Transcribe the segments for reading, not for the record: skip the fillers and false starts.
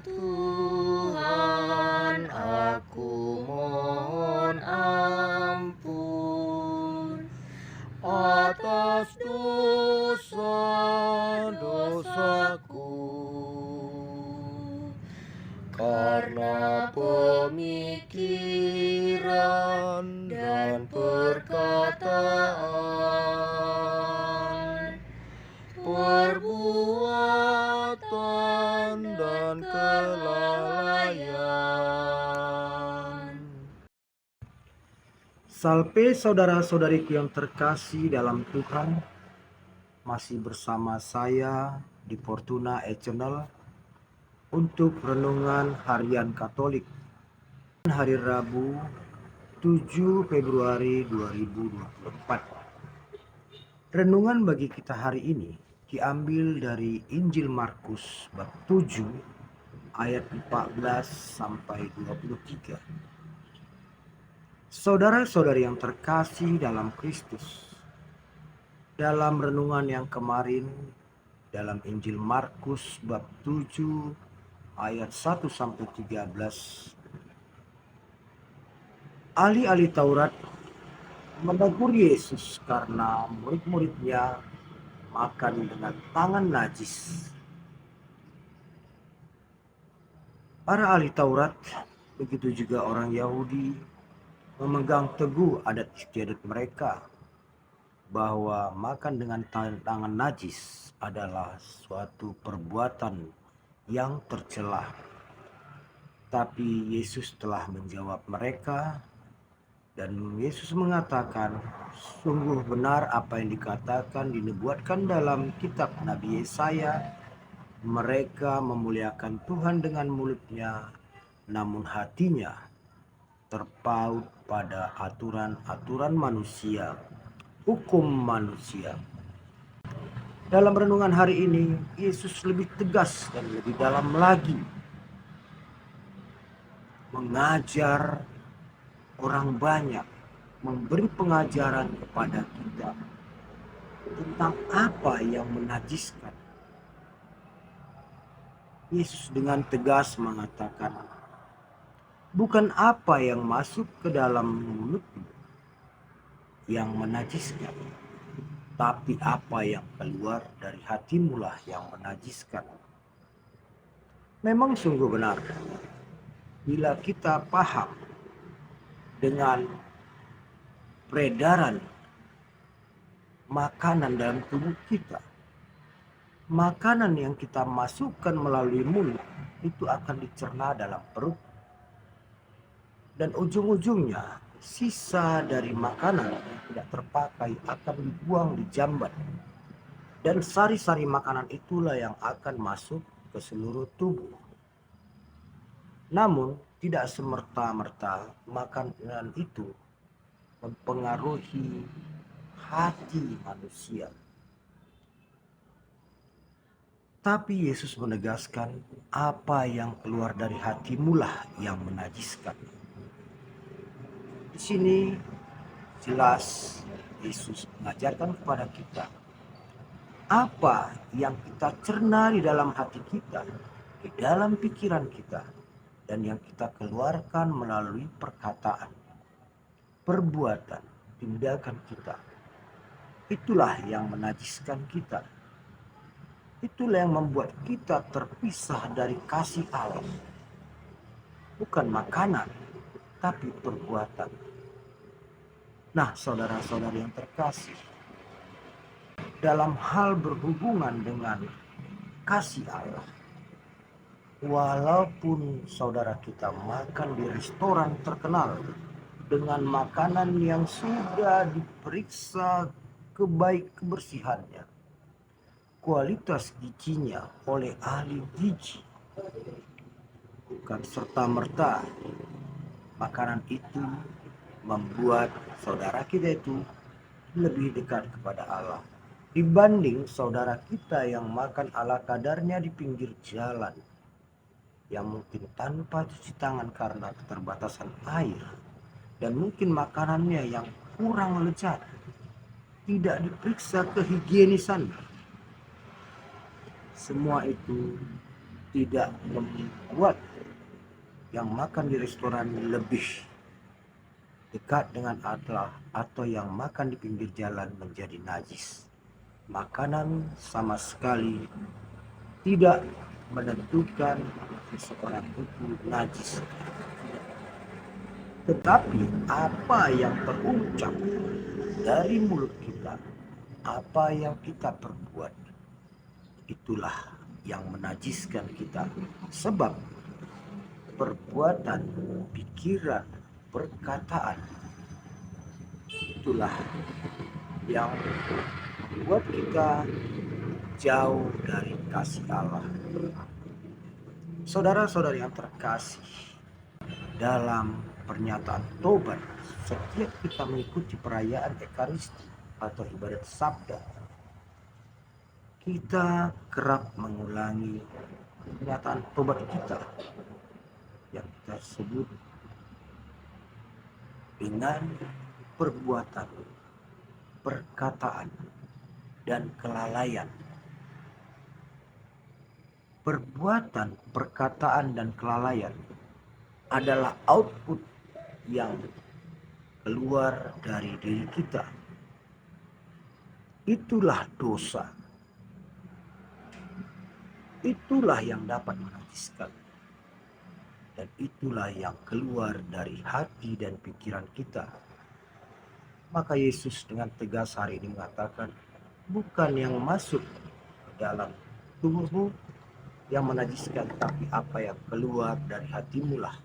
Tuhan, aku mohon ampun atas dosa-dosaku, karena pemikiran dan perkataan, perbuatan dan kelalaian. Salve saudara-saudariku yang terkasih dalam Tuhan, masih bersama saya di Fortuna Channel untuk renungan harian Katolik hari Rabu 7 Februari 2024. Renungan bagi kita hari ini diambil dari Injil Markus bab 7 ayat 14 sampai 23. Saudara-saudari yang terkasih dalam Kristus, dalam renungan yang kemarin dalam Injil Markus bab 7 ayat 1 sampai 13, ahli-ahli Taurat menegur Yesus karena murid-muridnya makan dengan tangan najis. Para ahli Taurat, begitu juga orang Yahudi, memegang teguh adat istiadat mereka bahwa makan dengan tangan najis adalah suatu perbuatan yang tercela. Tapi Yesus telah menjawab mereka, dan Yesus mengatakan, sungguh benar apa yang dikatakan dinubuatkan dalam kitab Nabi Yesaya, mereka memuliakan Tuhan dengan mulutnya, namun hatinya terpaut pada aturan-aturan manusia, hukum manusia. Dalam renungan hari ini, Yesus lebih tegas dan lebih dalam lagi mengajar orang banyak, memberi pengajaran kepada kita tentang apa yang menajiskan. Yesus dengan tegas mengatakan, bukan apa yang masuk ke dalam mulutmu yang menajiskan, tapi apa yang keluar dari hatimulah yang menajiskan. Memang sungguh benar, bila kita paham dengan peredaran makanan dalam tubuh kita, makanan yang kita masukkan melalui mulut itu akan dicerna dalam perut, dan ujung-ujungnya sisa dari makanan yang tidak terpakai akan dibuang di jamban, dan sari-sari makanan itulah yang akan masuk ke seluruh tubuh. Namun tidak semerta-merta makanan itu mempengaruhi hati manusia. Tapi Yesus menegaskan, apa yang keluar dari hatimulah yang menajiskan. Di sini jelas Yesus mengajarkan kepada kita apa yang kita cerna di dalam hati kita, di dalam pikiran kita, dan yang kita keluarkan melalui perkataan, perbuatan, tindakan kita. Itulah yang menajiskan kita. Itulah yang membuat kita terpisah dari kasih Allah. Bukan makanan, tapi perbuatan. Nah, saudara-saudari yang terkasih, dalam hal berhubungan dengan kasih Allah, walaupun saudara kita makan di restoran terkenal dengan makanan yang sudah diperiksa kebersihannya, kualitas gizinya oleh ahli gizi, bukan serta-merta makanan itu membuat saudara kita itu lebih dekat kepada Allah dibanding saudara kita yang makan ala kadarnya di pinggir jalan, yang mungkin tanpa cuci tangan karena keterbatasan air, dan mungkin makanannya yang kurang lezat, tidak diperiksa kehigienisan. Semua itu tidak membuat yang makan di restoran lebih dekat dengan Allah atau yang makan di pinggir jalan menjadi najis. Makanan sama sekali tidak menentukan seseorang itu najis. Tetapi apa yang terucap dari mulut kita, apa yang kita perbuat, itulah yang menajiskan kita. Sebab perbuatan, pikiran, perkataan, itulah yang membuat kita jauh dari kasih Allah. Saudara-saudari yang terkasih, dalam pernyataan tobat, setiap kita mengikuti perayaan Ekaristi atau ibadat sabda, kita kerap mengulangi pernyataan tobat kita yang kita sebut dengan perbuatan, perkataan, dan kelalaian. Perbuatan, perkataan, dan kelalaian adalah output yang keluar dari diri kita. Itulah dosa. Itulah yang dapat menajiskan. Dan itulah yang keluar dari hati dan pikiran kita. Maka Yesus dengan tegas hari ini mengatakan, bukan yang masuk ke dalam tubuhmu yang menajiskan, tapi apa yang keluar dari hatimu lah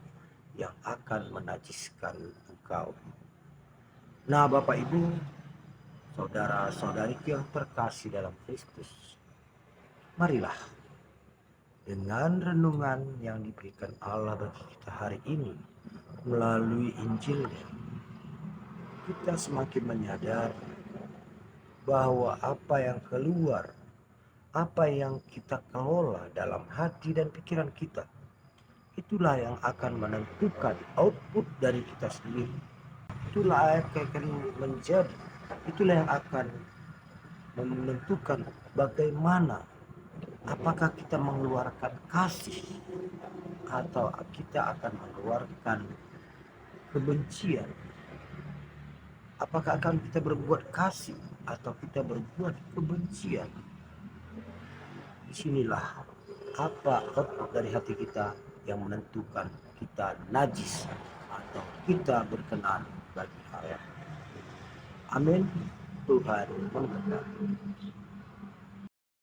yang akan menajiskan engkau. Nah, Bapak Ibu, saudara-saudari yang terkasih dalam Kristus, marilah dengan renungan yang diberikan Allah bagi kita hari ini melalui Injilnya, kita semakin menyadari bahwa apa yang keluar, apa yang kita kelola dalam hati dan pikiran kita, itulah yang akan menentukan output dari kita sendiri. Itulah yang akan menjadi, itulah yang akan menentukan bagaimana, apakah kita mengeluarkan kasih atau kita akan mengeluarkan kebencian. Apakah akan kita berbuat kasih atau kita berbuat kebencian. Disinilah apa output dari hati kita yang menentukan kita najis atau kita berkenan bagi Allah. Amin. Tuhan memberkati.